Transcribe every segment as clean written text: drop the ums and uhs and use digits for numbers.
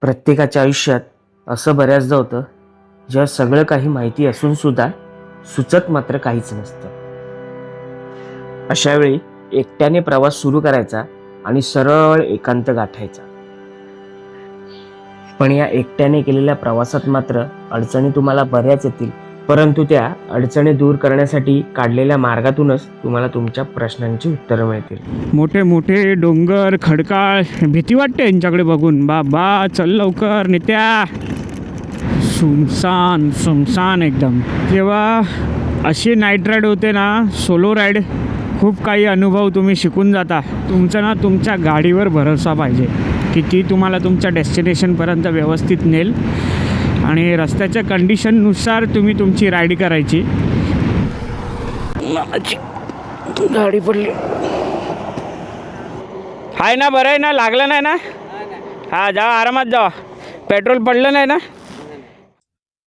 प्रत्येकाच्या आयुष्यात असं बऱ्याचदा होतं जेव्हा सगळं काही माहिती असून सुद्धा सुचत मात्र काहीच नसतं. अशा वेळी एकट्याने प्रवास सुरू करायचा आणि सरळ एकांत गाठायचा. पण या एकट्याने केलेल्या प्रवासात मात्र अडचणी तुम्हाला बऱ्याच येतील, परंतु त्या अडचणी दूर करण्यासाठी काढलेल्या मार्गातूनच तुम्हाला तुमच्या प्रश्नांची उत्तरं मिळतील. मोठे मोठे डोंगर खडकाळ, भीती वाटते यांच्याकडे बघून. बाबा चल लवकर नित्या. सुमसान सुमसान एकदम. जेव्हा अशी नाईट राईड होते ना, सोलो राईड, खूप काही अनुभव तुम्ही शिकून जाता. तुमचा ना तुमच्या गाडीवर भरोसा पाहिजे की ती तुम्हाला तुमच्या डेस्टिनेशनपर्यंत व्यवस्थित नेल आणि रस्त्याच्या कंडिशननुसार तुम्ही तुमची राईड करायची. माझी गाडी पडली. आहे ना, बरं आहे ना, लागलं नाही ना? हां, जावा आरामात जावा. पेट्रोल पडलं नाही ना?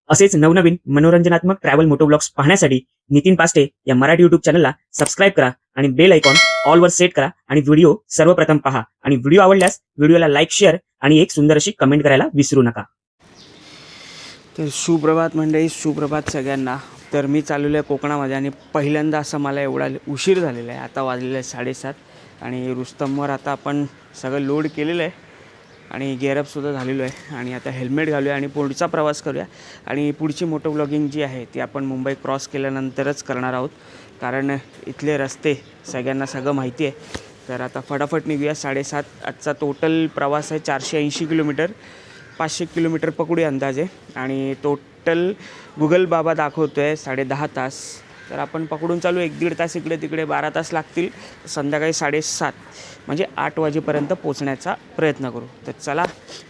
असेच नवनवीन मनोरंजनात्मक ट्रॅव्हल मोटोब्लॉग्स पाहण्यासाठी नितीन पास्टे या मराठी यूट्यूब चॅनलला सबस्क्राईब करा आणि बेल आयकॉन ऑलवर सेट करा आणि व्हिडिओ सर्वप्रथम पहा. आणि व्हिडिओ आवडल्यास व्हिडिओला लाईक, शेअर आणि एक सुंदर अशी कमेंट करायला विसरू नका. तर सुप्रभात मंडळी, सुप्रभात सगळ्यांना. तर मी चाललेलो आहे कोकणामध्ये आणि पहिल्यांदा असं मला एवढा उशीर झालेला आहे. आता वाजलेलं आहे 7:30 आणि रुस्तमवर आता आपण सगळं लोड केलेलं आहे आणि गेअरअपसुद्धा झालेलो आहे. आणि आता हेल्मेट घालूया आणि पुढचा प्रवास करूया. आणि पुढची मोटो ब्लॉगिंग जी आहे ती आपण मुंबई क्रॉस केल्यानंतरच करणार आहोत, कारण इथले रस्ते सगळ्यांना सगळं माहिती आहे. तर आता फटाफट निघूया. 7:30 आजचा टोटल प्रवास आहे 480 किलोमीटर. 500 किलोमीटर पकडूया अंदाजे. आणि टोटल गुगल बाबा दाखवतो आहे 10.5 तास. तर आपण पकडून चालू 1-1.5 तास इकडे तिकडे, 12 तास लागतील. संध्याकाळी 7:30 म्हणजे 8 वाजेपर्यंत पोचण्याचा प्रयत्न करू. तर चला,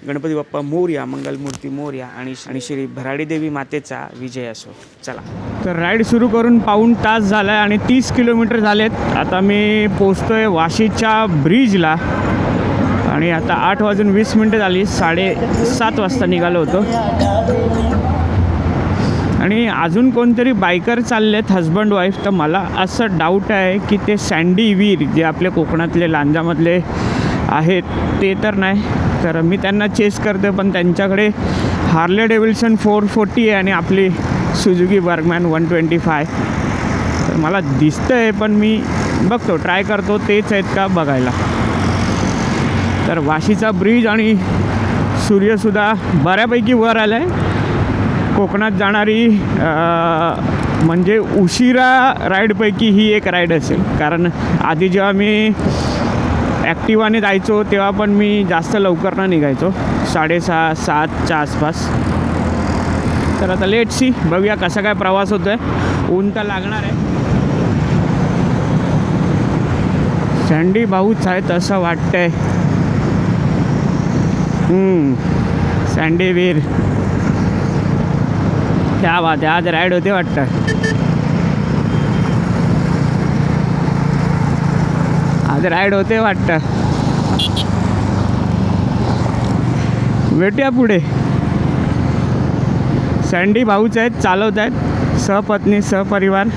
गणपती बाप्पा मोरया, मंगलमूर्ती मोरया आणि श्री भराडी देवी मातेचा विजय असो. चला, तर राईड सुरू करून पाऊण तास झाला आहे आणि 30 किलोमीटर झालेत. आता मी पोचतो आहे वाशीच्या ब्रिजला आणि आता 8:20 झाली. 7:30 वाजता निघालो होतो. आणि अजून कोणतरी बायकर चाललेत, हजबंड वाईफ. तर मला असं डाऊट आहे की ते सँडी वीर जे आपल्या कोकणातले लांजामधले आहेत ते तर नाही. तर मी त्यांना चेस करते, पण त्यांच्याकडे हार्ले डेव्हिडसन 440 आहे आणि आपली सुझुकी बर्गमॅन 125. तर मला दिसतं आहे, पण मी बघतो, ट्राय करतो तेच आहेत का बघायला. तर वाशीचा ब्रिज आणि सूर्यसुद्धा बऱ्यापैकी वर आला आहे. कोकणात जाणारी म्हणजे उशिरा राईडपैकी ही एक राईड असेल, कारण आधी जेव्हा मी ॲक्टिवाने जायचो तेव्हा पण मी जास्त लवकर न निघायचो, 6:30-7च्या आसपास. तर आता लेट सी, बघूया कसा काय प्रवास होतो आहे. ऊन तर लागणार आहे. सँडी भाऊच आहेत असं वाटतंय. सँडी वीर, क्या बात आहे. आज राईड होते वाटतं. आज राईड होते वाटतं. भेटूया पुढे. सँडी भाऊच आहेत, चालवत आहेत, सहपत्नी सहपरिवार.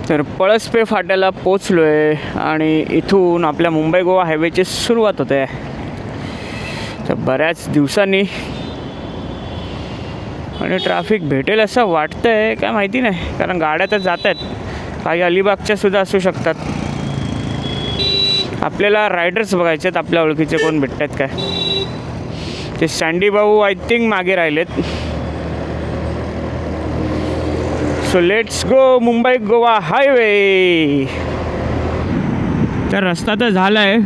तर पळसपे फाट्याला पोचलो आहे आणि इथून आपल्या मुंबई गोवा हायवेची सुरुवात होते. तर बऱ्याच दिवसांनी आणि ट्रॅफिक भेटेल असं वाटतं आहे, काय माहिती नाही, कारण गाड्या तर जात आहेत. काही अलिबागच्या सुद्धा असू शकतात. आपल्याला रायडर्स बघायचे आहेत, आपल्या ओळखीचे कोण भेटत आहेत काय. ते सँडी भाऊ आय थिंक मागे राहिलेत. So let's go Mumbai Goa highway. तर रस्ता तर झाला आहे,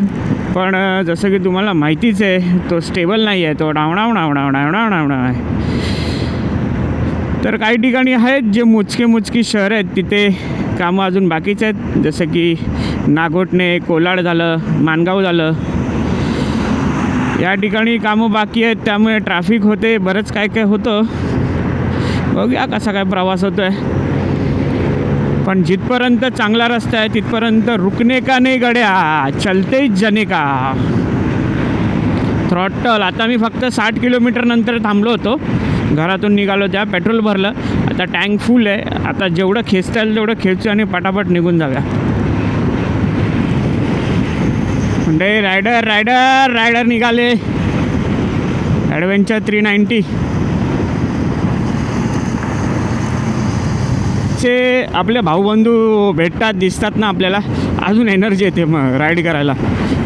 पण जसं की तुम्हाला माहितीच आहे तो स्टेबल नाही आहे, तो डावणावणावणावणावणावणावणाव आहे. तर काही ठिकाणी आहेत जे मोजकी शहर आहेत तिथे कामं अजून बाकीचे आहेत, जसं की नागोठणे, कोलाड झालं, माणगाव झालं. या ठिकाणी कामं बाकी आहेत, त्यामुळे ट्रॅफिक होते, बरंच काय काय होतं. बघूया कसा काय प्रवास होतो आहे. पण जिथपर्यंत चांगला रस्ता आहे तिथपर्यंत रुकणे का नाही गड्या, चलते जने का. थ्रॉटल. आता मी फक्त 60 किलोमीटर नंतर थांबलो होतो, घरातून निघालो, त्या पेट्रोल भरलं. आता टँक फुल आहे. आता जेवढं खेचता येईल तेवढं खेचू आणि पटापट निघून जाऊया. म्हणजे रायडर निघाले ॲडव्हेंचर 390 चे आपले भाऊबंधू भेटतात दिसतात ना आपल्याला, अजून एनर्जी येते मग राईड करायला.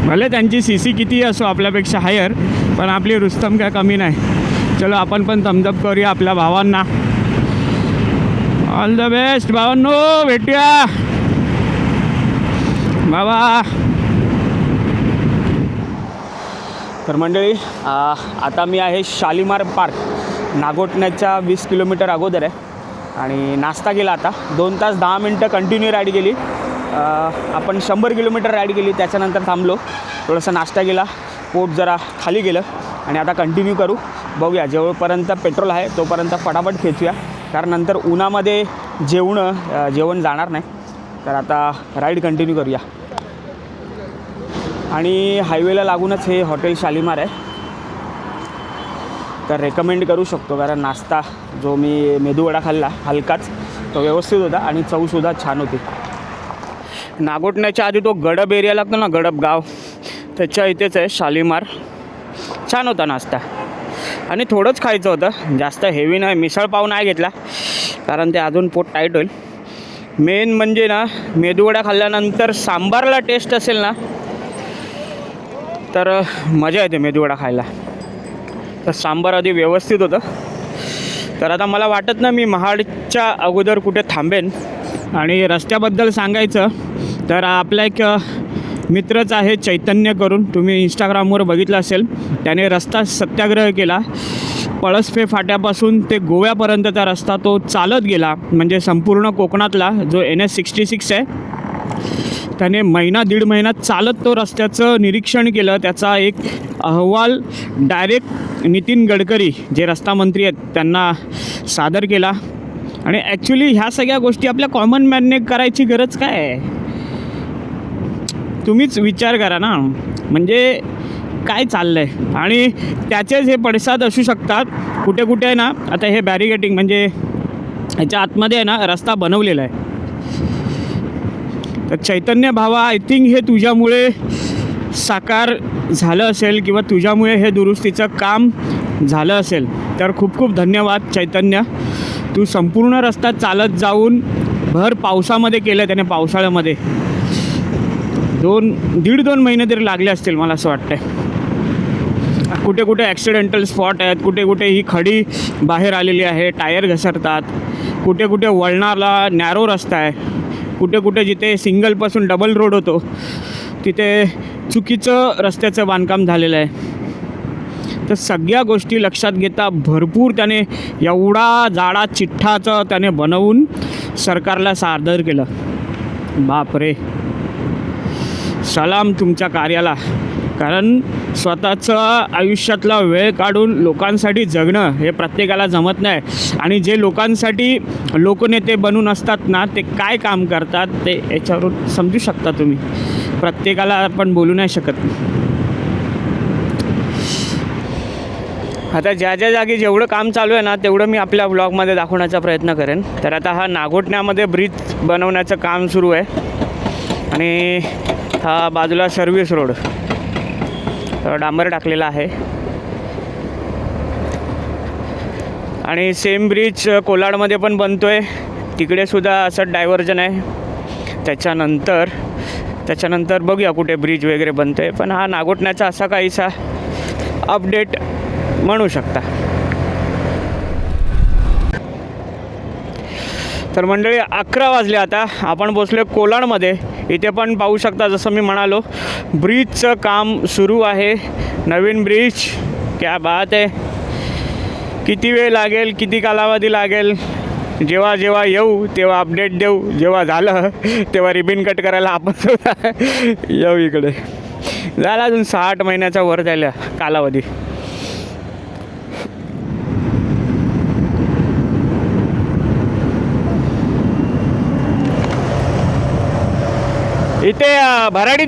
भले त्यांची CC किती असो आपल्यापेक्षा हायर, पण आपली रुस्तम काय कमी नाही. चलो आपण पण थम्सअप करूया आपल्या भावांना. ऑल द बेस्ट भावांनो, भेटूया बाबा. तर मंडळी आता मी आहे शालीमार पार्क, नागोठण्याच्या 20 किलोमीटर अगोदर आहे. आणि नाश्ता केला आता 2 तास 10 मिनटं कंटिन्यू राईड केली. आपण 100 किलोमीटर राईड केली, त्याच्यानंतर थांबलो, थोडंसं नाश्ता केला, पोट जरा खाली गेलं आणि आता कंटिन्यू करू. बघूया जेवढपर्यंत पेट्रोल आहे तोपर्यंत फटाफट खेचूया, कारण नंतर उन्हामध्ये जेवण जाणार नाही. तर आता राईड कंटिन्यू करूया. आणि हायवेला लागूनच हे हॉटेल शालीमार आहे, तर रेकमेंड करू शकतो. कारण नाश्ता जो मी मेदूवडा खाल्ला हलकाच, तो व्यवस्थित होता आणि चवसुद्धा छान होती. नागोठण्याच्या आधी तो गडब एरिया लागतो ना, गडब गाव, त्याच्या इथेच आहे शालीमार. छान होता नाश्ता आणि थोडंच खायचं होतं, जास्त हेवी नाही. मिसळपाव नाही घेतला कारण ते अजून पोट टाईट होईल. मेन म्हणजे ना, मेदूवडा खाल्ल्यानंतर सांबारला टेस्ट असेल ना तर मजा येते मेदूवडा खायला. तर सांबार आधी व्यवस्थित होतं. तर आता मला वाटत ना मी महाडच्या अगोदर कुठे थांबेन. आणि रस्त्याबद्दल सांगायचं तर आपला एक मित्रच आहे चैतन्य करून, तुम्ही इंस्टाग्रामवर बघितलं असेल. त्याने रस्ता सत्याग्रह केला. पळसफे फाट्यापासून ते गोव्यापर्यंतचा रस्ता तो चालत गेला. म्हणजे संपूर्ण कोकणातला जो NH66 आहे, त्याने 1.5 महिना चालत तो रस्त्याचं निरीक्षण केलं. त्याचा एक अहवाल डायरेक्ट नितीन गडकरी जे रस्ता मंत्री आहेत त्यांना सादर केला. आणि ॲक्च्युली ह्या सगळ्या गोष्टी आपल्या कॉमन मॅनने करायची गरज काय आहे, तुम्हीच विचार करा ना. म्हणजे काय चाललं आहे. आणि त्याचेच हे पडसाद असू शकतात कुठे कुठे आहे ना. आता हे बॅरिगेटिंग म्हणजे ह्याच्या आतमध्ये आहे ना रस्ता बनवलेला आहे. तर चैतन्य भावा, आय थिंक हे तुझ्यामुळे साकार झालं असेल किंवा तुझ्यामुळे हे दुरुस्तीचं काम झालं असेल. तर खूप खूप धन्यवाद चैतन्य. तू संपूर्ण रस्ता चालत जाऊन भर पावसामध्ये केलं त्याने. पावसाळ्यामध्ये 1.5-2 महिने तरी लागले असतील मला असं वाटतं. कुठे कुठे ॲक्सिडेंटल स्पॉट आहेत, कुठे कुठे ही खडी बाहेर आलेली आहे, टायर घसरतात, कुठे कुठे वळणाला नॅरो रस्ता आहे, कुठे कुठे जिथे सिंगलपासून डबल रोड होतो तिथे चुकीचं रस्त्याचं बांधकाम झालेलं आहे. तर सगळ्या गोष्टी लक्षात घेता भरपूर त्याने एवढा जाडा चिठ्ठाचं त्याने बनवून सरकारला सादर केलं. बापरे, सलाम तुमच्या कार्याला. कारण स्वतःचं आयुष्यातला वेळ काढून लोकांसाठी जगणं हे प्रत्येकाला जमत नाही. आणि जे लोकांसाठी लोकनेते बनून असतात ना, ते काय काम करतात ते याच्यावरून समजू शकता तुम्ही. प्रत्येकाला आपण बोलू नाही शकत. आता ज्या ज्या जागी जेवढं काम चालू आहे ना तेवढं मी आपल्या ब्लॉगमध्ये दाखवण्याचा प्रयत्न करेन. तर आता हा नागोठण्यामध्ये ब्रिज बनवण्याचं काम सुरू आहे. आणि हा बाजूला सर्व्हिस रोड डांबर टाकलेला आहे. आणि सेम ब्रिज कोलाडमध्ये पण बनतो आहे, तिकडे सुद्धा असं डायव्हर्जन आहे. त्याच्यानंतर बघूया कुठे ब्रिज वगैरे बनतो आहे. पण हा नागोठण्याचा असा काहीसा अपडेट म्हणू शकता. तर मंडळी 11 वाजले आता. आपण पोचलो कोलाडमध्ये. इथे पण पाहू शकता जसं मी म्हणालो ब्रिजचं काम सुरू आहे. नवीन ब्रिज, क्या बात आहे. किती वेळ लागेल, किती कालावधी लागेल, जेव्हा जेव्हा येऊ तेव्हा अपडेट देऊ. जेव्हा झालं तेव्हा रिबिन कट करायला आपण सुद्धा येऊ इकडे. झाला अजून 6-8 महिन्याचा वर झाला कालावधी. इथे भराडी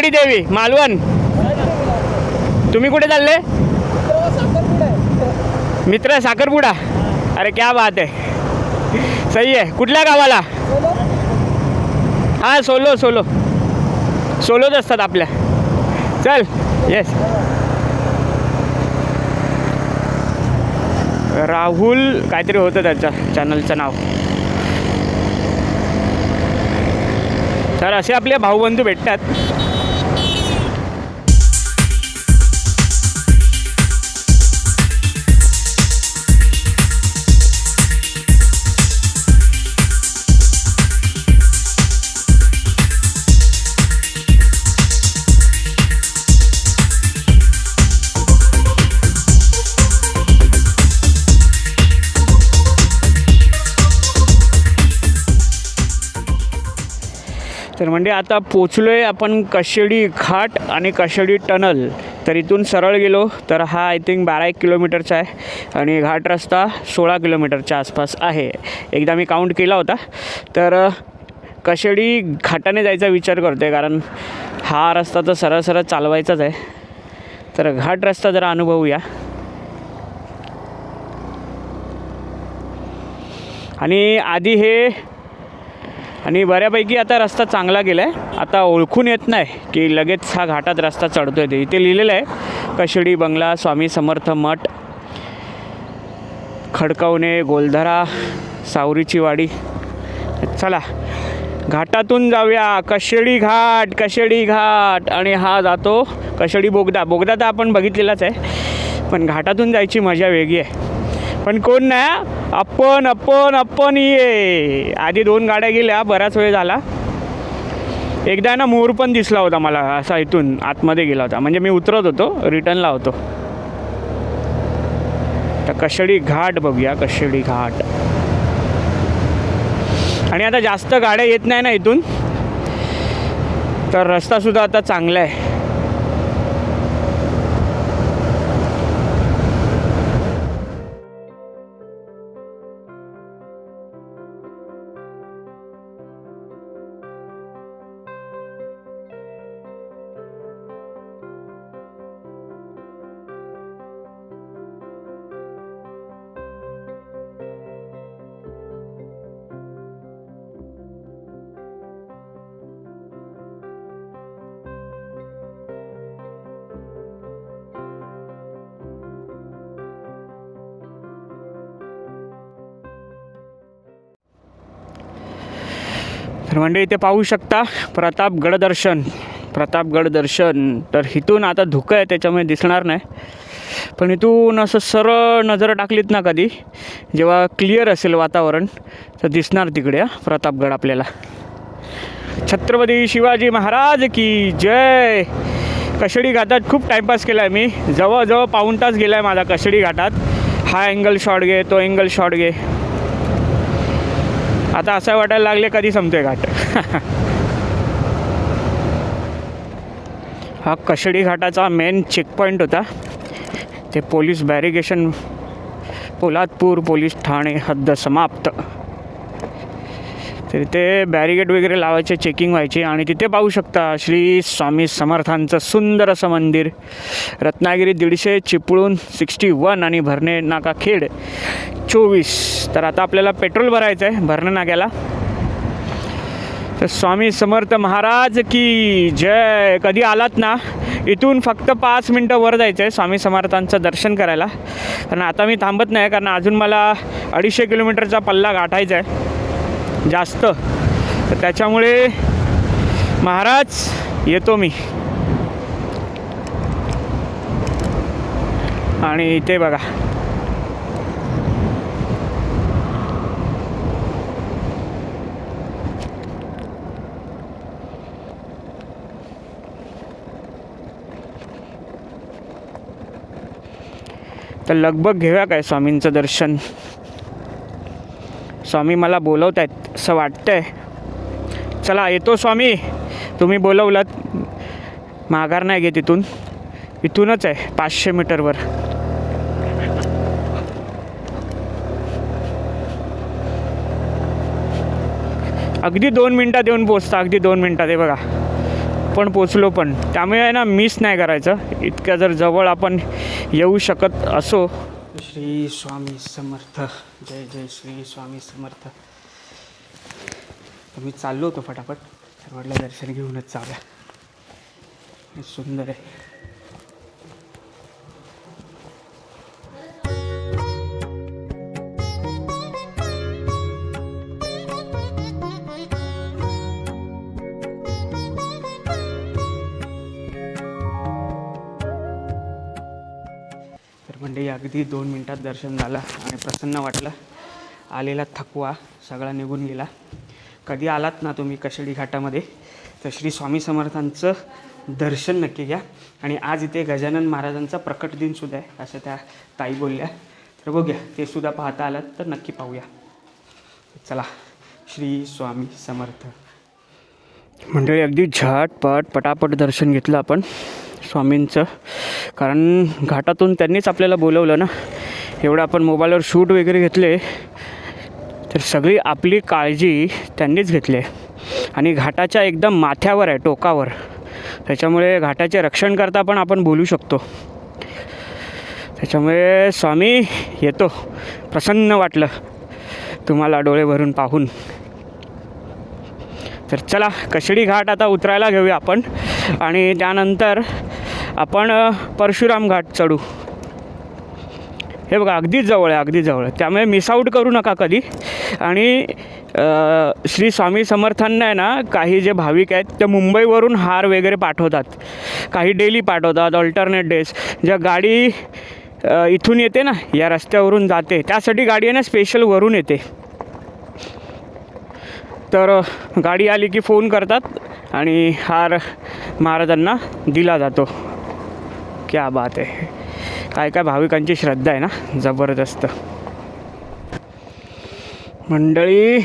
देवी मालवण. तुम्ही कुठे चालले? मित्र साखरपुडा. अरे क्या बात आहे, सही आहे. कुठल्या गावाला? हां सोलो. सोलोच असतात आपल्या. चल. येस. राहुल काहीतरी होतं त्याच्या चॅनलचं नाव. तर असे आपले भाऊबंधू भेटतात. तर म्हणजे आता पोचलो आहे आपण कशेडी घाट आणि कशेडी टनल. तर इथून सरळ गेलो तर हा आय थिंक 12-1 किलोमीटरचा आहे आणि घाट रस्ता 16 किलोमीटरच्या आसपास आहे. एकदा मी काउंट केला होता. तर कशेडी घाटाने जायचा विचार करतो आहे, कारण हा रस्ता तर सरळ सरळ चालवायचाच आहे. तर घाट रस्ता जरा अनुभवूया. आणि आधी हे आणि बऱ्यापैकी आता रस्ता चांगला गेला आहे. आता ओळखून येत नाही की लगेच हा घाटात रस्ता चढतो आहे. ते इथे लिहिलेलं आहे कशेडी बंगला, स्वामी समर्थ मठ, खडकवणे, गोलधरा, सावरीची वाडी. चला घाटातून जाऊया. कशेडी घाट, कशेडी घाट. आणि हा जातो कशेडी बोगदा. बोगदा तर आपण बघितलेलाच आहे, पण घाटातून जायची मजा वेगळी आहे. पण कोण नाही, आपण ये. आधी 2 गाड्या गेल्या, बराच वेळ झाला. एकदा ना मोर पण दिसला होता मला, असा इथून आतमध्ये गेला होता. म्हणजे मी उतरत होतो, रिटर्नला होतो. तर कशेडी घाट बघूया. कशेडी घाट. आणि आता जास्त गाड्या येत नाही ना इथून, तर रस्तासुद्धा आता चांगला आहे. तर म्हणजे इथे पाहू शकता प्रतापगड दर्शन. तर इथून आता धुकं आहे त्याच्यामुळे दिसणार नाही, पण इथून असं सरळ नजर टाकलीत ना कधी, जेव्हा क्लिअर असेल वातावरण, तर दिसणार तिकडे प्रतापगड आपल्याला. छत्रपती शिवाजी महाराज की जय. कशेडी घाटात खूप टाईमपास केला आहे मी. जवळजवळ पाऊण तास गेला आहे माझा कशेडी घाटात. हा अँगल शॉट घे, तो अँगल शॉट घे. आता असं वाटायला लागले कधी संपतोय घाट. हा कशेडी घाटाचा मेन चेकपॉईंट होता. ते पोलीस बॅरिगेशन, पोलादपूर पोलीस ठाणे हद्द समाप्त. तर ते बॅरिगेड वगैरे लावायचे, चेकिंग व्हायची. आणि तिथे पाहू शकता श्री स्वामी समर्थांचं सुंदर असं मंदिर. रत्नागिरी 150, चिपळूण 61 आणि भरणे नाका खेड 24. तर आता आपल्याला पेट्रोल भरायचं आहे भरणे नाक्याला. तर स्वामी समर्थ महाराज की जय. कधी आलात ना, इथून फक्त 5 मिनटं वर जायचं आहे स्वामी समर्थांचं दर्शन करायला. कारण आता मी थांबत नाही, कारण अजून मला 250 किलोमीटरचा पल्ला गाठायचा आहे जास्त. तर त्याच्यामुळे महाराज येतो मी. आणि इथे बघा तर लगबग घेऊया काय स्वामींचं दर्शन. स्वामी मला बोलवत आहेत असं वाटतंय. चला येतो स्वामी. तुम्ही बोलवलात, माघार नाही घेत. इथूनच आहे 500 मीटरवर. अगदी 2 मिनटात येऊन पोचता, अगदी 2 मिनटात. हे बघा पण पोचलो. पण त्यामुळे आहे ना, मिस नाही करायचं. इतक्या जर जवळ आपण येऊ शकत असो. श्री स्वामी समर्थ. जय जय श्री स्वामी समर्थ. तर मी चाललो होतो फटाफट, तर म्हटलं दर्शन घेऊनच जाऊया. हे सुंदर आहे. तर म्हणजे अगदी 2 मिनटात दर्शन झालं आणि प्रसन्न वाटलं. आलेला थकवा सगळा निघून गेला. कधी आलात ना तुम्ही कशेडी घाटामध्ये तर श्री स्वामी समर्थांचं दर्शन नक्की घ्या. आणि आज इथे गजानन महाराजांचा प्रकट दिनसुद्धा आहे असं त्या ताई बोलल्या. तर बघूया ते सुद्धा पाहता आलात तर नक्की पाहूया. चला, श्री स्वामी समर्थ. मंडळी अगदी झटपट पटापट दर्शन घेतलं आपण स्वामींचं, कारण घाटातून त्यांनीच आपल्याला बोलवलं ना. एवढं आपण मोबाईलवर शूट वगैरे घेतले तर सगळी आपली काळजी त्यांनीच घेतली आहे. आणि घाटाच्या एकदम माथ्यावर आहे, टोकावर. त्याच्यामुळे घाटाचे रक्षण करता पण आपण बोलू शकतो. त्याच्यामुळे स्वामी येतो. प्रसन्न वाटलं तुम्हाला डोळे भरून पाहून. तर चला, कशेडी घाट आता उतरायला घेऊया आपण आणि त्यानंतर आपण परशुराम घाट चढू. हे बघा अगदीच जवळ आहे, अगदी जवळ आहे. त्यामुळे मिस आऊट करू नका कधी. आणि श्री स्वामी समर्थांना आहे ना, काही जे भाविक आहेत ते मुंबईवरून हार वगैरे पाठवतात. काही डेली पाठवतात, ऑल्टरनेट डेज. ज्या गाडी इथून येते ना, या रस्त्यावरून जाते, त्यासाठी गाडी आहे ना स्पेशल वरून येते. तर गाडी आली की फोन करतात आणि हार महाराजांना दिला जातो. क्या बात आहे. काय काय भाविकांची श्रद्धा आहे ना, जबरदस्त. मंडळी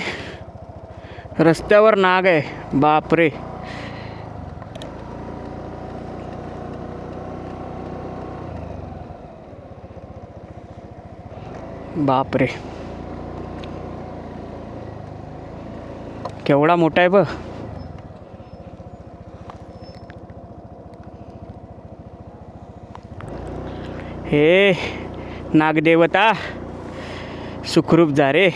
रस्त्यावर नाग आहे, बापरे. बापरे, केवढा मोठा आहे बघ. हे नागदेवता सुखरूप जा रे.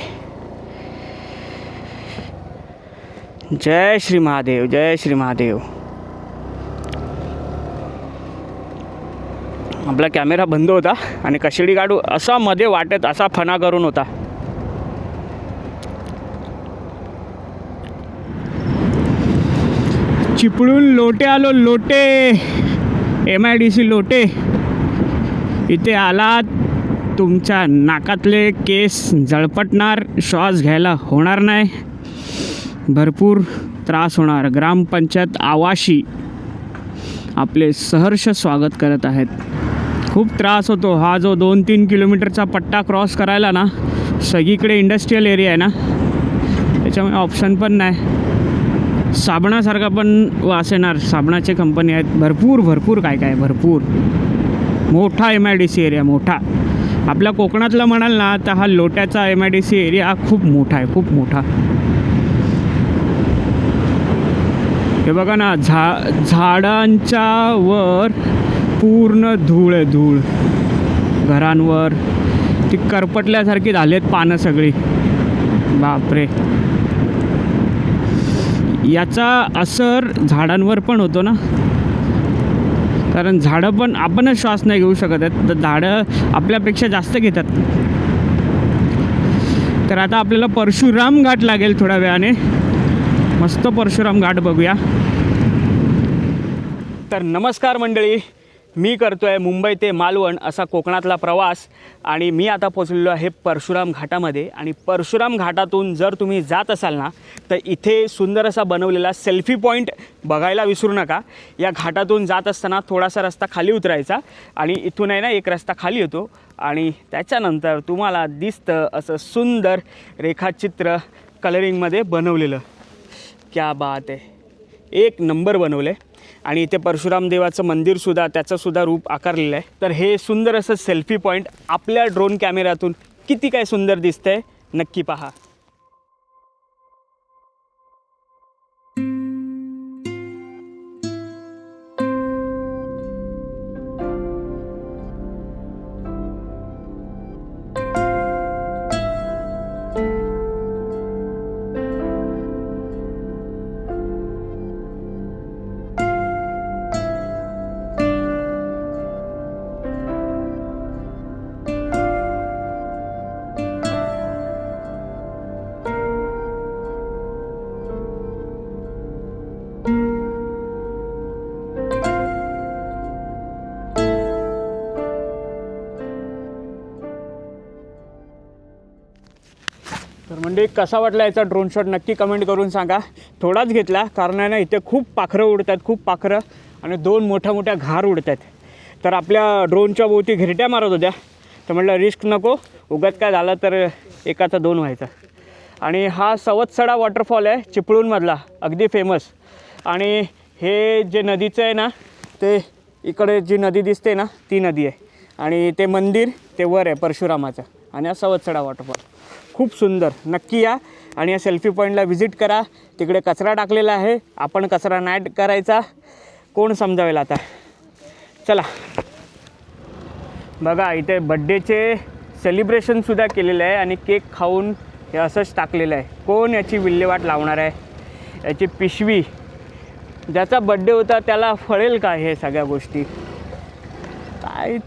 जय श्री महादेव, जय श्री महादेव. आपला कॅमेरा बंद होता आणि कशेडी घाट असा मध्ये वाटेत असा फना करून होता. चिपळूण लोटे आलो, लोटे MIDC लोटे. इथे आलात तुमच्या नाकातले केस जळपटणार, श्वास घ्यायला होणार नाही, भरपूर त्रास होणार. ग्रामपंचायत आवाशी आपले सहर्ष स्वागत करत आहेत. खूप त्रास होतो. हा जो 2-3 किलोमीटरचा पट्टा क्रॉस करायला ना, सगळीकडे इंडस्ट्रियल एरिया आहे ना, त्याच्यामुळे ऑप्शन पण नाही. साबणासारखा पण वास येणार. साबणाचे कंपनी आहेत, भरपूर काय काय, भरपूर मोठा MIDC एरिया, मोठा. आपल्या कोकणातला म्हणाल ना तर हा लोट्याचा MIDC एरिया खूप मोठा आहे, खूप मोठा. हे बघा ना, झाडांच्या वर पूर्ण धूळ आहे, धूळ. घरांवर ती करपटल्यासारखी झालेत पानं सगळी. बापरे. याचा असर झाडांवर पण होतो ना, कारण झाडं पण आपणच श्वास नाही घेऊ शकत आहेत, तर झाडं आपल्यापेक्षा जास्त घेतात. तर आता आपल्याला परशुराम घाट लागेल थोड्या वेळाने. मस्त परशुराम घाट बघूया. तर नमस्कार मंडळी, मी करतो आहे मुंबई ते मालवण असा कोकणातला प्रवास आणि मी आता पोचलेलो आहे परशुराम घाटामध्ये. आणि परशुराम घाटातून जर तुम्ही जात असाल ना तर इथे सुंदर असा बनवलेला सेल्फी पॉईंट बघायला विसरू नका. या घाटातून जात असताना थोडासा रस्ता खाली उतरायचा आणि इथून आहे ना एक रस्ता खाली येतो आणि त्याच्यानंतर तुम्हाला दिसतं असं सुंदर रेखाचित्र कलरिंगमध्ये बनवलेलं. क्या बात आहे, एक नंबर बनवलं आहे. आणि इथे परशुराम देवाचं मंदिरसुद्धा, त्याचंसुद्धा रूप आकारलेलं आहे. तर हे सुंदर असं सेल्फी पॉईंट आपल्या ड्रोन कॅमेऱ्यातून किती काय सुंदर दिसतंय नक्की पहा. म्हणजे कसा वाटला याचा ड्रोन शॉट नक्की कमेंट करून सांगा. थोडाच घेतला कारण आहे ना इथे खूप पाखरं उडतात, खूप पाखरं आणि 2 मोठ्या मोठ्या घार उडतात. तर आपल्या ड्रोनच्या भोवती घिरट्या मारत होत्या. तर म्हटलं रिस्क नको, उगाच काय झालं तर एकाचा 2 व्हायचा. आणि हा सवत्सडा वॉटरफॉल आहे चिपळूणमधला, अगदी फेमस. आणि हे जे नदीचं आहे ना ते इकडे जी नदी दिसते ना ती नदी आहे. आणि ते मंदिर ते वर आहे परशुरामाचं. आणि हा सवत्सडा वॉटरफॉल खूप सुंदर. नक्की या आणि या सेल्फी पॉईंटला व्हिजिट करा. तिकडे कचरा टाकलेला आहे, आपण कचरा नाही करायचा. कोण समजावेल आता. चला बघा इथे बड्डेचे सेलिब्रेशनसुद्धा केलेलं आहे आणि केक खाऊन हे असंच टाकलेलं आहे. कोण याची विल्हेवाट लावणार आहे. याची पिशवी, ज्याचा बड्डे होता त्याला फळेल का हे सगळ्या गोष्टी. काय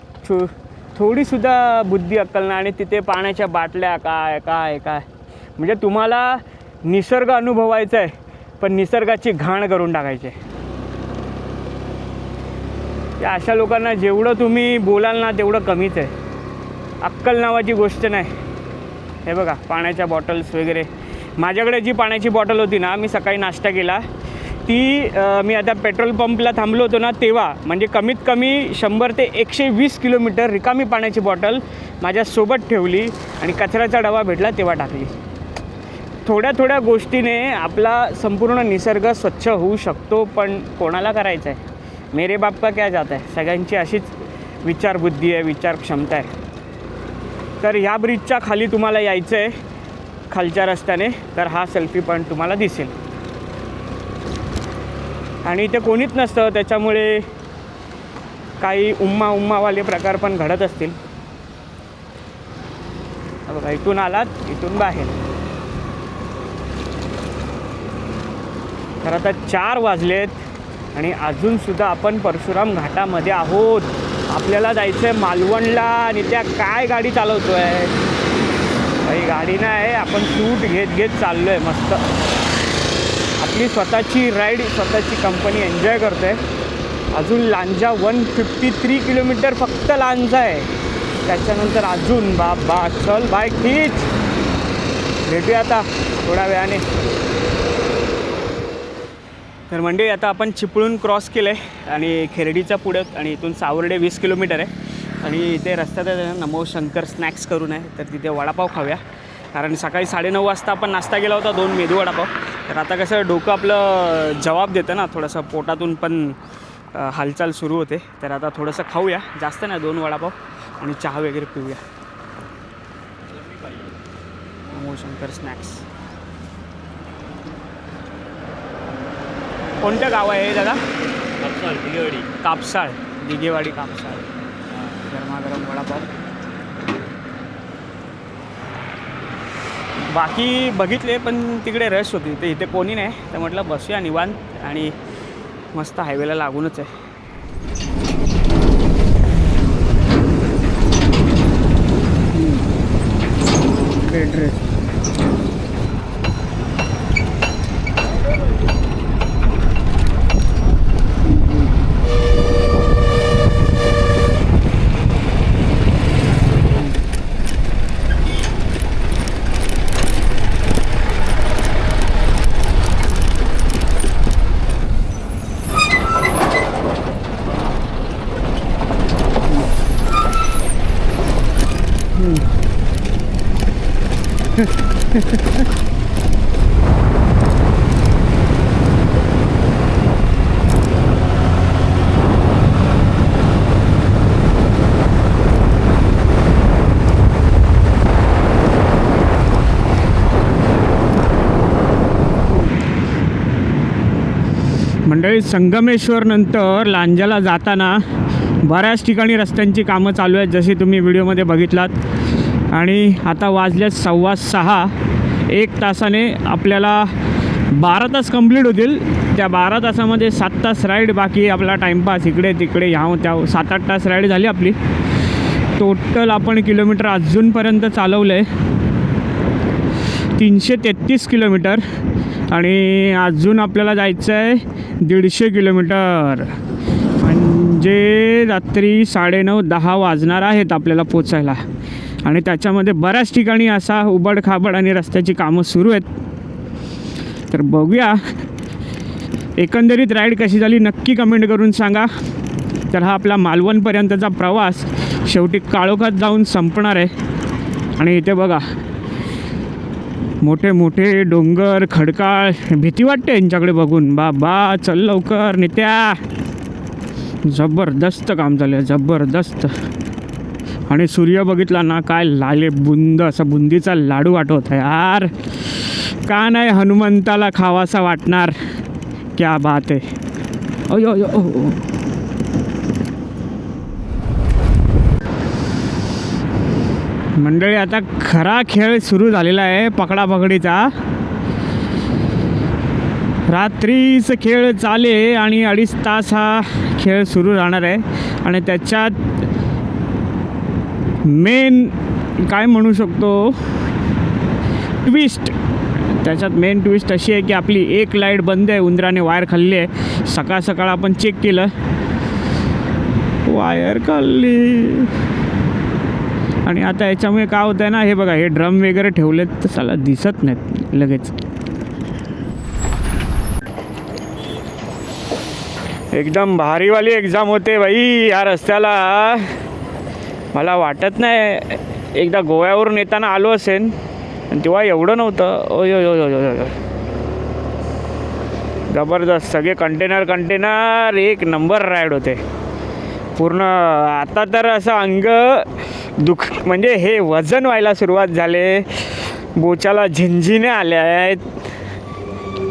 थोडीसुद्धा बुद्धी अक्कल नाही. आणि तिथे पाण्याच्या बाटल्या काय काय काय. म्हणजे तुम्हाला निसर्ग अनुभवायचा आहे पण निसर्गाची घाण करून टाकायची आहे. या अशा लोकांना जेवढं तुम्ही बोलाल ना तेवढं कमीच आहे. अक्कल नावाची गोष्ट नाही. हे बघा पाण्याच्या बॉटल्स वगैरे. माझ्याकडे जी पाण्याची बॉटल होती ना, मी सकाळी नाश्ता केला ती मी आता पेट्रोल पंपला थांबलो होतो ना तेव्हा, म्हणजे कमीत कमी 100 ते 120 किलोमीटर रिकामी पाण्याची बॉटल माझ्यासोबत ठेवली आणि कचऱ्याचा डबा भेटला तेव्हा टाकली. थोड्या थोड्या गोष्टीने आपला संपूर्ण निसर्ग स्वच्छ होऊ शकतो. पण कोणाला करायचं आहे. मेरे बाप का क्या जाता है. सगळ्यांची अशीच विचारबुद्धी आहे, विचार क्षमता आहे. तर ह्या ब्रिजच्या खाली तुम्हाला यायचं आहे खालच्या रस्त्याने, तर हा सेल्फी पॉईंट तुम्हाला दिसेल. आणि इथे कोणीच नसतं त्याच्यामुळे काही उम्मावाले प्रकार पण घडत असतील. बघा इथून आलात, इथून बाहेर. तर आता 4 वाजलेत आणि अजूनसुद्धा आपण परशुराम घाटामध्ये आहोत. आपल्याला जायचं आहे मालवणला. आणि त्या काय गाडी चालवतो आहे काही गाडी नाही, आपण शूट घेत घेत चाललो आहे मस्त. आपली स्वतःची राईड, स्वतःची कंपनी एन्जॉय करतो आहे. अजून लांजा 153 किलोमीटर फक्त लांजा आहे. त्याच्यानंतर अजून बाबा चल बाईक खीच. भेटूया आता थोड्या वेळाने. तर म्हणजे आता आपण चिपळूण क्रॉस केलं आहे आणि खेरडीच्या पुढे आणि इथून सावर्डे 20 किलोमीटर आहे. आणि इथे रस्त्यात नमो शंकर स्नॅक्स करून आहे, तर तिथे वडापाव खाऊया. कारण सकाळी 9:30 वाजता आपण नाश्ता केला होता 2 मेदू वडापाव. तर आता कसं डोकं आपलं जवाब देतं ना, थोडंसं पोटातून पण हालचाल सुरू होते. तर आता थोडंसं खाऊया, जास्त नाही, 2 वडापाव आणि चहा वगैरे पिऊया. नमो शंकर स्नॅक्स. कोणतं गाव आहे दादा? कापसाळ दिगेवाडी. कापसाळ, दिगेवाडी कापसाळ. गरमागरम वडापाव. बाकी बघितले पण तिकडे रश होती, तर इथे कोणी नाही. तर म्हटलं बसूया निवांत आणि मस्त हायवेला लागूनच आहे. Bed rest. मंडळी संगमेश्वर नंतर लांजाला जाताना बऱ्याच ठिकाणी रस्त्यांची कामं चालू आहेत, जशी तुम्ही व्हिडिओमध्ये बघितलात. आणि आता वाजल्यात 6:15. 1 तासाने आपल्याला 12 तास कंप्लीट होतील. त्या 12 तासामध्ये 7 तास राईड, बाकी आपला टाईमपास इकडे तिकडे ह्याव त्या 7-8 तास राईड झाली आपली. टोटल आपण किलोमीटर अजूनपर्यंत चालवलं आहे 333 किलोमीटर. आणि अजून आपल्याला जायचं आहे 150 किलोमीटर. म्हणजे रात्री 9:30-10 वाजणार आहेत आपल्याला पोचायला. आणि त्याच्यामध्ये बऱ्याच ठिकाणी असा उबडखाबड आणि रस्त्याची कामं सुरू आहेत. तर बघूया एकंदरीत राईड कशी झाली नक्की कमेंट करून सांगा. तर हा आपला मालवणपर्यंतचा प्रवास शेवटी काळोखात जाऊन संपणार आहे. आणि इथे बघा मोठे मोठे डोंगर खडकाळ, भीती वाटते यांच्याकडे बघून. बाबा चल लवकर नित्या. जबरदस्त काम झालं आहे, जबरदस्त. आणि सूर्य बघितला ना काय लाले बुंद, असा बुंदीचा लाडू आठवत आहे यार. का नाही हनुमंताला खावासा वाटणार. क्या बात आहे. अयो अयो ओ. मंडळी आता खरा खेळ सुरू झालेला आहे पकडापकडीचा. रात्रीचं खेळ चाले आणि 2.5 तास हा खेळ सुरू राहणार आहे. आणि त्याच्यात मेन काय म्हणू शकतो ट्विस्ट, त्याच्यात मेन ट्विस्ट अशी आहे की आपली एक लाईट बंद आहे, उंदराने वायर खाल्ली आहे. सकाळ सकाळ आपण चेक केलं, वायर खाल्ली. आणि आता याच्यामुळे काय होतं आहे ना, हे बघा हे ड्रम वगैरे ठेवलेत तर त्याला दिसत नाहीत लगेच. एकदम भारीवाली एक्झाम होते बाई या रस्त्याला. मला वाटत नाही एकदा गोव्यावरून येताना आलो असेल आणि तेव्हा एवढं नव्हतं. ओय ओय ओय ओय ओय. जबरदस्त. सगळे कंटेनर एक नंबर राईड होते पूर्ण. आता तर असं अंग दुख म्हणजे हे वजन व्हायला सुरुवात झाले. बोचाला झिंझिण्या आल्या आहेत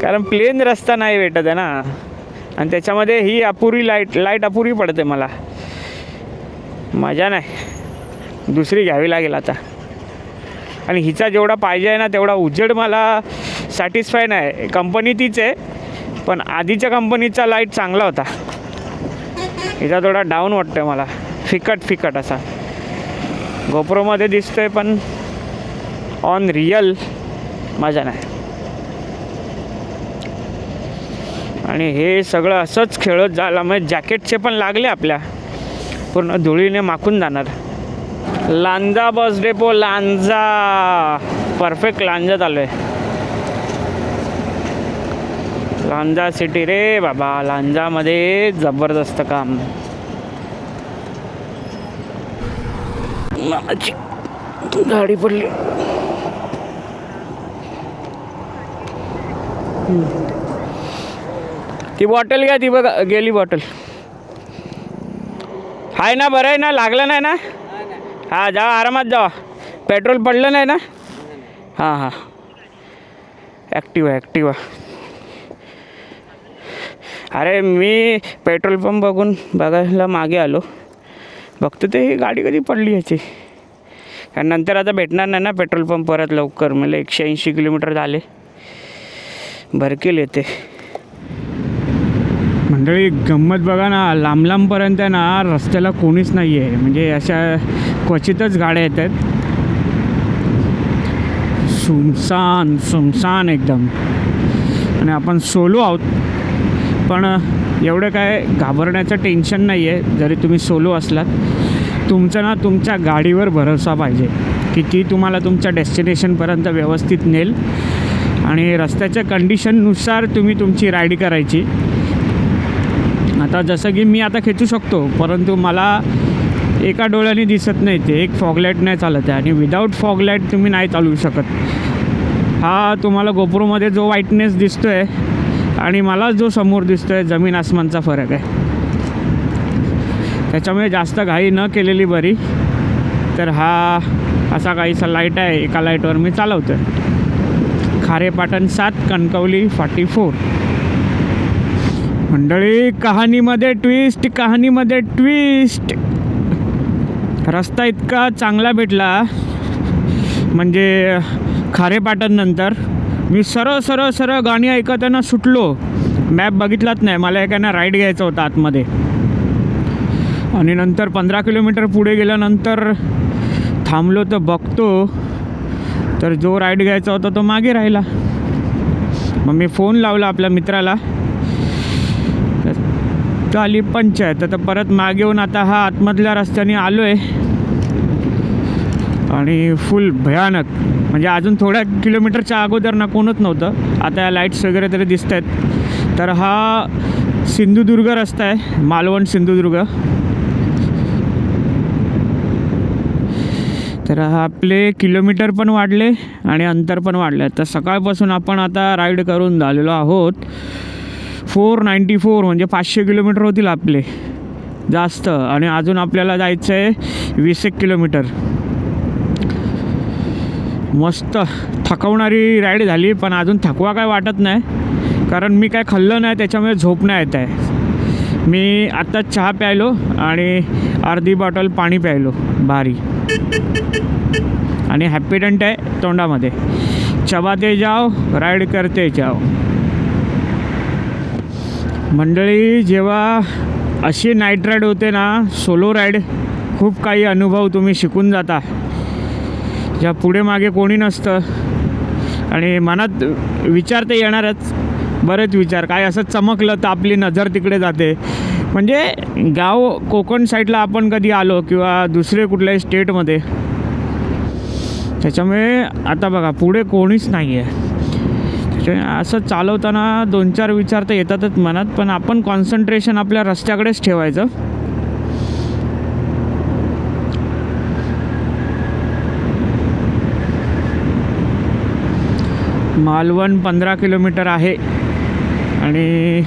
कारण प्लेन रस्ता नाही भेटत आहे ना. आणि त्याच्यामध्ये ही अपुरी लाईट अपुरी पडते. मला मजा नाही, दुसरी घ्यावी लागेल आता. आणि हिचा जेवढा पाहिजे आहे ना तेवढा उजेड मला सॅटिस्फाय नाही. कंपनी तीच आहे पण आधीच्या कंपनीचा लाईट चांगला होता. हिचा थोडा डाऊन वाटतोय मला, फिकट असा. गोप्रोमध्ये दिसतोय पण ऑन रियल मजा नाही. आणि हे सगळं असंच खेळत झालं म्हणजे जॅकेटचे पण लागले आपल्या, पूर्ण धुळीने माखून जाणार. Lanja bus depot, Lanja perfect लांजात आलो आहे. लांजा सिटी रे बाबा. लांजामध्ये जबरदस्त काम. माझी गाडी पडली. ती बॉटल घ्या, ती बघा गेली बॉटल. आहे ना, बरं आहे ना, लागलं नाही ना? हां जा, आरामात जा. पेट्रोल पडलं नाही ना? हां ॲक्टिवा. अरे मी पेट्रोल पंप बघायला मागे आलो, बघतो ते ही गाडी कधी पडली याची. कारण नंतर आता भेटणार नाही ना पेट्रोल पंप परत लवकर. मला 180 किलोमीटर झाले, भरकेल येते. मंडळी गंमत बघा ना, लांबपर्यंत ना रस्त्याला कोणीच नाही आहे. म्हणजे अशा क्वचितच गाड्या येत आहेत. सुमसान एकदम. आणि आपण सोलो आहोत पण एवढं काय घाबरण्याचं टेन्शन नाही आहे. जरी तुम्ही सोलो असलात, तुमचं ना तुमच्या गाडीवर भरोसा पाहिजे की ती तुम्हाला तुमच्या डेस्टिनेशनपर्यंत व्यवस्थित नेल. आणि रस्त्याच्या कंडिशननुसार तुम्ही तुमची राईड करायची. आता जसं की मी आता खेचू शकतो, परंतु मला एका डोळ्याने दिसत नाही ते, एक फॉगलाईट नाही चालत आहे. आणि विदाऊट फॉगलाईट तुम्ही नाही चालवू शकत. हा तुम्हाला गोप्रोमध्ये जो व्हाईटनेस दिसतो आहे आणि मला जो समोर दिसतो आहे, जमीन आसमानचा फरक आहे. त्याच्यामुळे जास्त घाई न केलेली बरी. तर हा असा काहीसा लाईट आहे, एका लाईटवर मी चालवतो आहे. खारेपाटण 7, कणकवली 44. मंडळी कहाणीमध्ये ट्विस्ट. रस्ता इतका चांगला भेटला म्हणजे खारेपाटण नंतर मी सरळ गाणी ऐकताना सुटलो. मॅप बघितलाच नाही, मला एकानं राईड घ्यायचा होता आतमध्ये. आणि नंतर 15 किलोमीटर पुढे गेल्यानंतर थांबलो तर बघतो तर जो राईड घ्यायचा होता तो मागे राहिला. मग मी फोन लावला आपल्या मित्राला, तर आली पंचायत. आता परत मागे येऊन आता हा आतमधल्या रस्त्याने आलो आहे. आणि फुल भयानक. म्हणजे अजून थोड्या किलोमीटरच्या अगोदर ना कोणच नव्हतं. आता या लाईट्स वगैरे तरी दिसत आहेत. तर हा सिंधुदुर्ग रस्ता आहे, मालवण सिंधुदुर्ग. तर आपले किलोमीटर पण वाढले आणि अंतर पण वाढले. तर सकाळपासून आपण आता राईड करून झालेलो आहोत 494, म्हणजे 500 किलोमीटर होतील आपले जास्त. आणि अजून आपल्याला जायचं आहे 20 किलोमीटर. मस्त थकवणारी राईड झाली, पण अजून थकवा काय वाटत नाही, कारण मी काय खाल्लं नाही, त्याच्यामुळे झोप नाही येत आहे. मी आत्ता चहा प्यायलो आणि अर्धी बॉटल पाणी प्यायलो भारी. आणि हॅपीडंट आहे तोंडामध्ये. चबाते जाओ, राईड करते जाओ. मंडळी, जेव्हा अशी नाईट राईड होते ना, सोलो राईड, खूप काही अनुभव तुम्ही शिकून जाता. ज्या पुढे मागे कोणी नसतं आणि मनात विचार ते येणारच, बरेच विचार. काय असं चमकलं तर आपली नजर तिकडे जाते. म्हणजे गाव कोकण साईडला आपण कधी आलो किंवा दुसरे कुठल्याही स्टेटमध्ये, त्याच्यामुळे आता बघा पुढे कोणीच नाही आहे. त्याच्यामुळे असं चालवताना 2-4 विचार तर येतातच मनात, पण आपण कॉन्सन्ट्रेशन आपल्या रस्त्याकडेच ठेवायचं. मालवण 15 किलोमीटर आहे आणि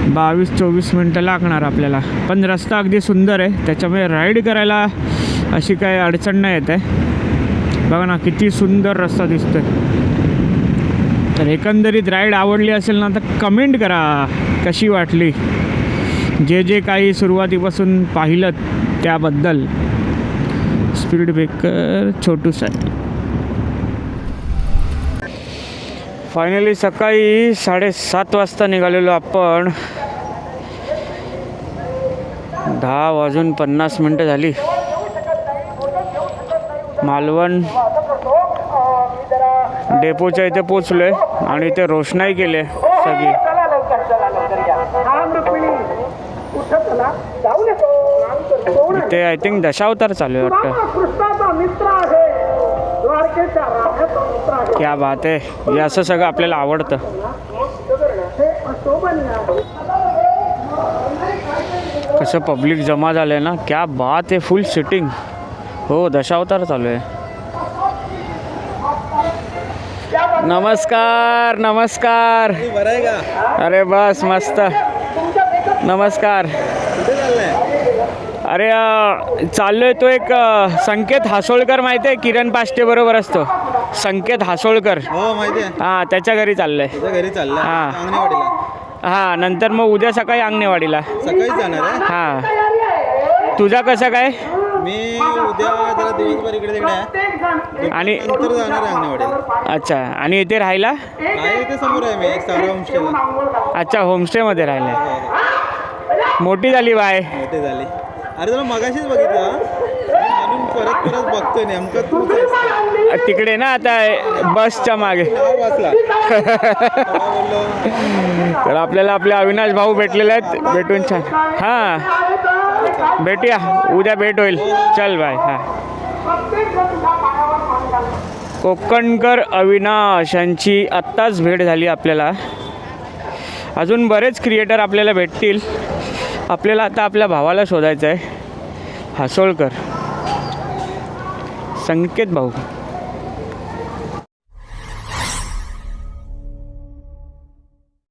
22-24 मिनटं लागणार आपल्याला. पण रस्ता अगदी सुंदर आहे, त्याच्यामुळे राईड करायला अशी काही अडचण नाही येत आहे. बघा ना किती सुंदर रस्ता दिसतोय. तर एकंदरीत राईड आवडली असेल ना तर कमेंट करा कशी वाटली. जे काही सुरुवातीपासून पाहिलं त्याबद्दल. स्पीड ब्रेकर छोटूसा आहे. फायनली सकाळी 7:30 वाजता निघालेलो आपण. 10:50 झाली. मालवण डेपोच्या इथे पोचलो आहे आणि इथे रोषणाई केली आहे सगळी. इथे आय थिंक दशावतार चालू आहे वाटतं. क्या बात आहे. हे असं सगळं आपल्याला आवडतं. कसं पब्लिक जमा झालं आहे ना, क्या बात आहे. फुल सिटिंग. हो, दशावतार चालू आहे. नमस्कार नमस्कार. अरे बस मस्त. नमस्कार. अरे चाललोय तो एक संकेत हासोळकर माहिती आहे, किरण पाष्टे बरोबर असतो संकेत हासोळकर. हो माहिती आहे. हां, त्याच्या घरी चाललंय. घरी चालला. हां. अंगणवाडीला. हां, नंतर मग उद्या सकाळी अंगणेवाडीला. सकाळी जाणार आहे. हां. तुझा कसं काय? मी उद्या जरा दिवसभर इकडे तिकडे आहे आणि नंतर जाणार आहे अंगणवाडीला. अच्छा. आणि इथे राहायला? आहे इथे समोर आहे मी एक सारा होमस्टेला. अच्छा, होमस्टेमध्ये राहिलं. मोठी झाली बाय. मोठी झाली. अरे तुला मगाशीच बघितलं म्हणून परत परत बघतोय. नेमकं तूच आहेस. तिकडे ना आता बसच्या मागे. नाव वाचला. बोललो तर आपल्याला आपले अविनाश भाऊ भेटलेले आहेत. भेटून छान. हां, भेटूया उद्या. भेट होईल. चल बाय. हां. कोकणकर अविनाश यांची आत्ताच भेट झाली आपल्याला. अजून बरेच क्रिएटर आपल्याला भेटतील. आपल्याला आता आपल्या भावाला शोधायचं आहे, हासोळकर संकेत भाऊ.